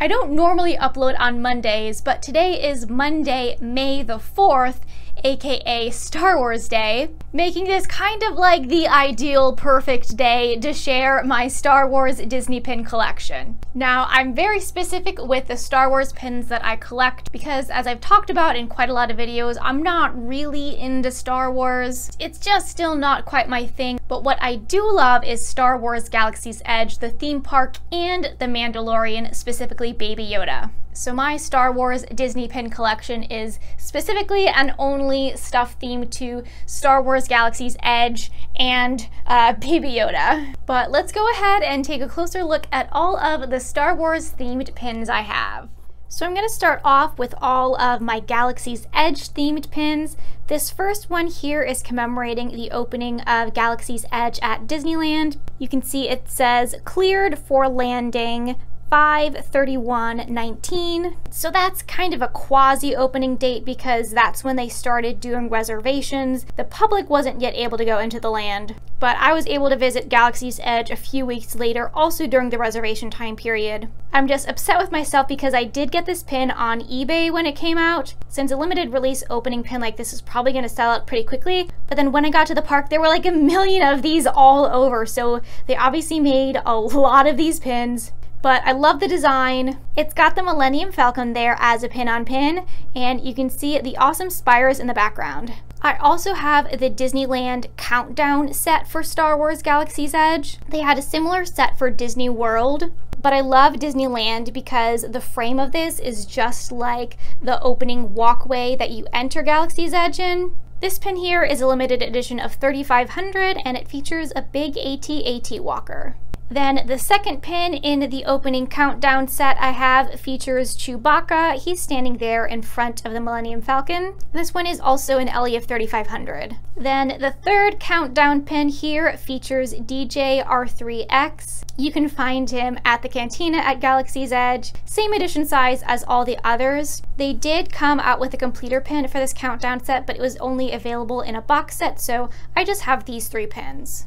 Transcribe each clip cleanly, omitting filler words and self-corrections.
I don't normally upload on Mondays, but today is Monday, May the 4th, aka Star Wars Day, making this kind of like the ideal perfect day to share my Star Wars Disney pin collection. Now, I'm very specific with the Star Wars pins that I collect because, as I've talked about in quite a lot of videos, I'm not really into Star Wars. It's just still not quite my thing, but what I do love is Star Wars Galaxy's Edge, the theme park, and the Mandalorian, specifically Baby Yoda. So my Star Wars Disney pin collection is specifically and only stuff themed to Star Wars Galaxy's Edge and Baby Yoda. But let's go ahead and take a closer look at all of the Star Wars themed pins I have. So I'm going to start off with all of my Galaxy's Edge themed pins. This first one here is commemorating the opening of Galaxy's Edge at Disneyland. You can see it says cleared for landing 5/31/19. So that's kind of a quasi-opening date because that's when they started doing reservations. The public wasn't yet able to go into the land, but I was able to visit Galaxy's Edge a few weeks later, also during the reservation time period. I'm just upset with myself because I did get this pin on eBay when it came out, since a limited release opening pin like this is probably going to sell out pretty quickly. But then when I got to the park, there were like a million of these all over, so they obviously made a lot of these pins. But I love the design. It's got the Millennium Falcon there as a pin on pin, and you can see the awesome spires in the background. I also have the Disneyland Countdown set for Star Wars Galaxy's Edge. They had a similar set for Disney World, but I love Disneyland because the frame of this is just like the opening walkway that you enter Galaxy's Edge in. This pin here is a limited edition of 3,500 and it features a big AT-AT walker. Then the second pin in the opening countdown set I have features Chewbacca. He's standing there in front of the Millennium Falcon. This one is also an LE of 3,500. Then the third countdown pin here features DJ R3X. You can find him at the Cantina at Galaxy's Edge. Same edition size as all the others. They did come out with a completer pin for this countdown set, but it was only available in a box set, so I just have these three pins.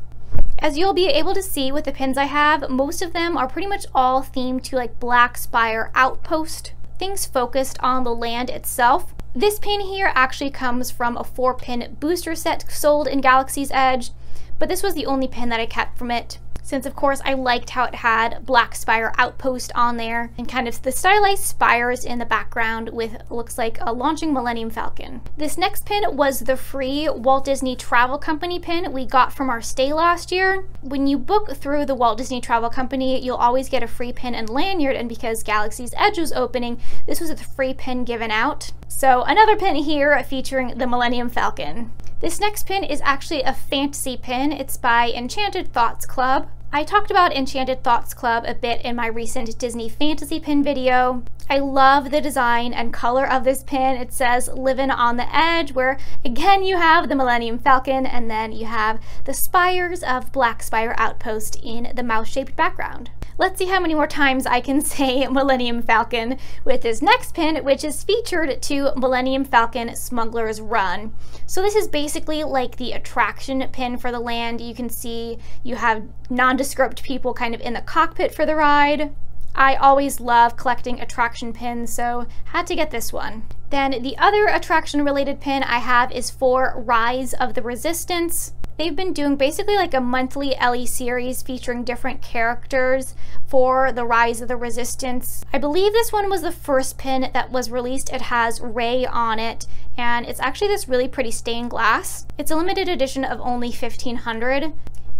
As you'll be able to see with the pins I have, most of them are pretty much all themed to like Black Spire Outpost, things focused on the land itself. This pin here actually comes from a 4-pin booster set sold in Galaxy's Edge, but this was the only pin that I kept from it, since of course I liked how it had Black Spire Outpost on there and kind of the stylized spires in the background with looks like a launching Millennium Falcon. This next pin was the free Walt Disney Travel Company pin we got from our stay last year. When you book through the Walt Disney Travel Company, you'll always get a free pin and lanyard, and because Galaxy's Edge was opening, this was a free pin given out. So another pin here featuring the Millennium Falcon. This next pin is actually a fantasy pin. It's by Enchanted Thoughts Club. I talked about Enchanted Thoughts Club a bit in my recent Disney fantasy pin video. I love the design and color of this pin. It says "Livin' on the Edge," where again you have the Millennium Falcon and then you have the spires of Black Spire Outpost in the mouse-shaped background. Let's see how many more times I can say Millennium Falcon with this next pin, which is featured to Millennium Falcon Smuggler's Run. So this is basically like the attraction pin for the land. You can see you have nondescript people kind of in the cockpit for the ride. I always love collecting attraction pins, so had to get this one. Then the other attraction related pin I have is for Rise of the Resistance. They've been doing basically like a monthly LE series featuring different characters for the Rise of the Resistance. I believe this one was the first pin that was released. It has Rey on it, and it's actually this really pretty stained glass. It's a limited edition of only 1,500.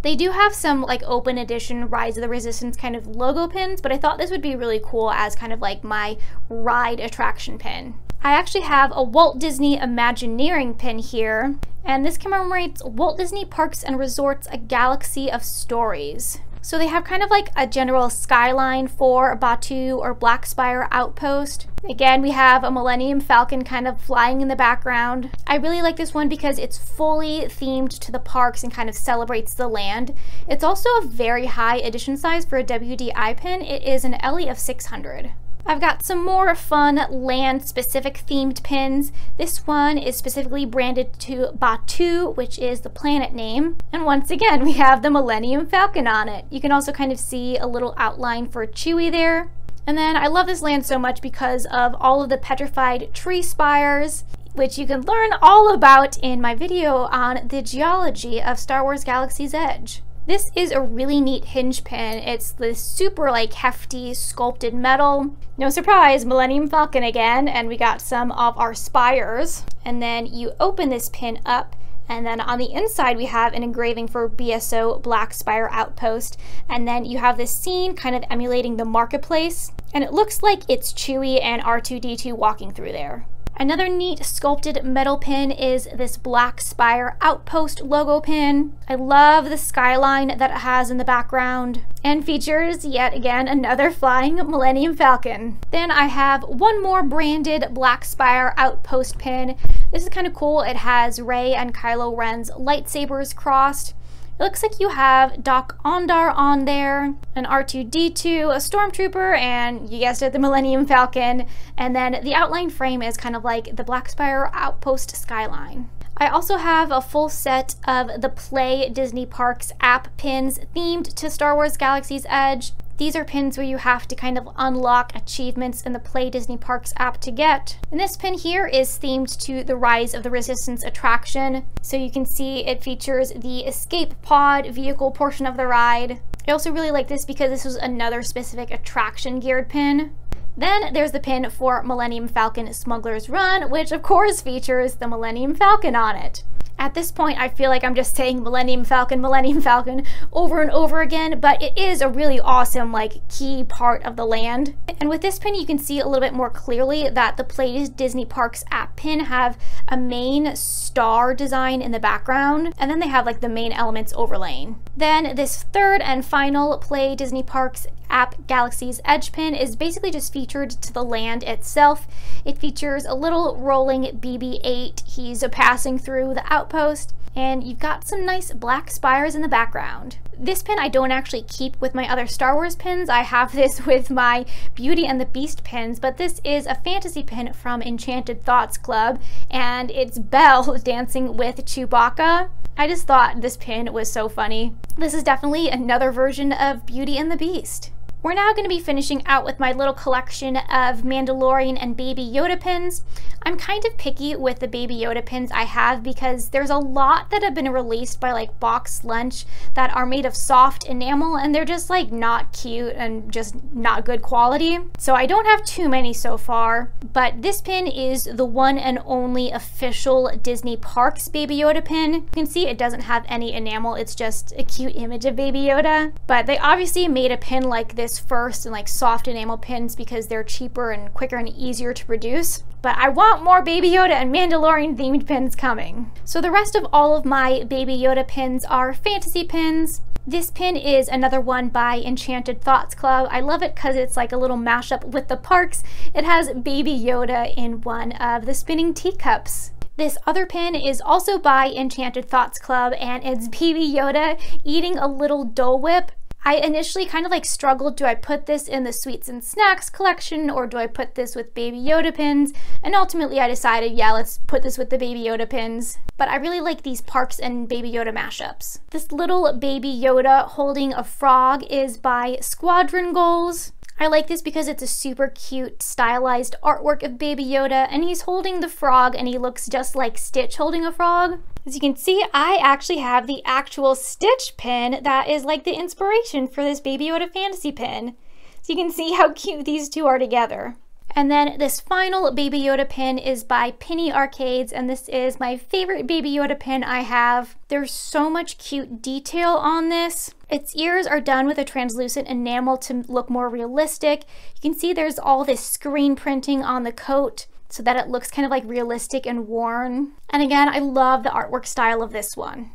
They do have some like open edition Rise of the Resistance kind of logo pins, but I thought this would be really cool as kind of like my ride attraction pin. I actually have a Walt Disney Imagineering pin here, and this commemorates Walt Disney Parks and Resorts, A Galaxy of Stories. So they have kind of like a general skyline for Batuu or Black Spire Outpost. Again, we have a Millennium Falcon kind of flying in the background. I really like this one because it's fully themed to the parks and kind of celebrates the land. It's also a very high edition size for a WDI pin. It is an LE of 600. I've got some more fun land-specific themed pins. This one is specifically branded to Batuu, which is the planet name. And once again, we have the Millennium Falcon on it. You can also kind of see a little outline for Chewie there. And then I love this land so much because of all of the petrified tree spires, which you can learn all about in my video on the geology of Star Wars Galaxy's Edge. This is a really neat hinge pin. It's this super like hefty sculpted metal. No surprise, Millennium Falcon again, and we got some of our spires. And then you open this pin up, and then on the inside we have an engraving for BSO Black Spire Outpost, and then you have this scene kind of emulating the marketplace, and it looks like it's Chewie and R2-D2 walking through there. Another neat sculpted metal pin is this Black Spire Outpost logo pin. I love the skyline that it has in the background and features yet again another flying Millennium Falcon. Then I have one more branded Black Spire Outpost pin. This is kind of cool. It has Rey and Kylo Ren's lightsabers crossed. It looks like you have Doc Ondar on there, an R2-D2, a Stormtrooper, and you guessed it, the Millennium Falcon. And then the outline frame is kind of like the Black Spire Outpost skyline. I also have a full set of the Play Disney Parks app pins themed to Star Wars Galaxy's Edge. These are pins where you have to kind of unlock achievements in the Play Disney Parks app to get. And this pin here is themed to the Rise of the Resistance attraction. So you can see it features the escape pod vehicle portion of the ride. I also really like this because this was another specific attraction geared pin. Then there's the pin for Millennium Falcon Smuggler's Run, which of course features the Millennium Falcon on it. At this point, I feel like I'm just saying Millennium Falcon over and over again, but it is a really awesome, like, key part of the land. And with this pin, you can see a little bit more clearly that the Play Disney Parks app pin have a main star design in the background, and then they have, like, the main elements overlaying. Then this third and final Play Disney Parks app Galaxy's Edge pin is basically just featured to the land itself. It features a little rolling BB-8. He's passing through the outpost, and you've got some nice black spires in the background. This pin I don't actually keep with my other Star Wars pins. I have this with my Beauty and the Beast pins, but this is a fantasy pin from Enchanted Thoughts Club, and it's Belle dancing with Chewbacca. I just thought this pin was so funny. This is definitely another version of Beauty and the Beast. We're now going to be finishing out with my little collection of Mandalorian and Baby Yoda pins. I'm kind of picky with the Baby Yoda pins I have because there's a lot that have been released by like Box Lunch that are made of soft enamel, and they're just like not cute and just not good quality. So I don't have too many so far, but this pin is the one and only official Disney Parks Baby Yoda pin. You can see it doesn't have any enamel, it's just a cute image of Baby Yoda. But they obviously made a pin like this first and like soft enamel pins because they're cheaper and quicker and easier to produce. But I want more Baby Yoda and Mandalorian themed pins coming. So the rest of all of my Baby Yoda pins are fantasy pins. This pin is another one by Enchanted Thoughts Club. I love it because it's like a little mashup with the parks. It has Baby Yoda in one of the spinning teacups. This other pin is also by Enchanted Thoughts Club, and it's Baby Yoda eating a little Dole Whip. I initially kind of like struggled, do I put this in the sweets and snacks collection or do I put this with Baby Yoda pins? And ultimately I decided, yeah, let's put this with the Baby Yoda pins. But I really like these Parks and Baby Yoda mashups. This little Baby Yoda holding a frog is by Squadron Goals. I like this because it's a super cute stylized artwork of Baby Yoda, and he's holding the frog and he looks just like Stitch holding a frog. As you can see, I actually have the actual Stitch pin that is like the inspiration for this Baby Yoda fantasy pin. So you can see how cute these two are together. And then this final Baby Yoda pin is by Penny Arcades, and this is my favorite Baby Yoda pin I have. There's so much cute detail on this. Its ears are done with a translucent enamel to look more realistic. You can see there's all this screen printing on the coat so that it looks kind of like realistic and worn. And again, I love the artwork style of this one.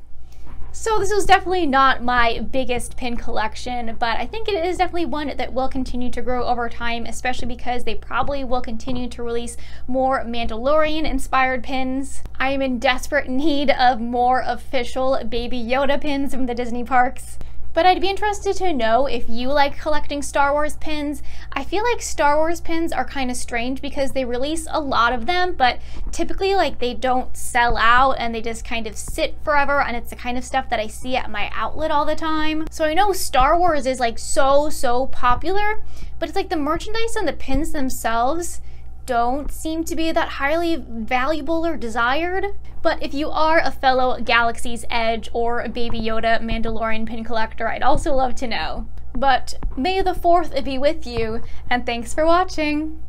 So this was definitely not my biggest pin collection, but I think it is definitely one that will continue to grow over time, especially because they probably will continue to release more Mandalorian inspired pins. I am in desperate need of more official Baby Yoda pins from the Disney parks. But I'd be interested to know if you like collecting Star Wars pins. I feel like Star Wars pins are kind of strange because they release a lot of them, but typically like they don't sell out and they just kind of sit forever, and it's the kind of stuff that I see at my outlet all the time. So I know Star Wars is like so popular, but it's like the merchandise and the pins themselves don't seem to be that highly valuable or desired. But if you are a fellow Galaxy's Edge or a Baby Yoda Mandalorian pin collector, I'd also love to know. But may the 4th be with you, and thanks for watching!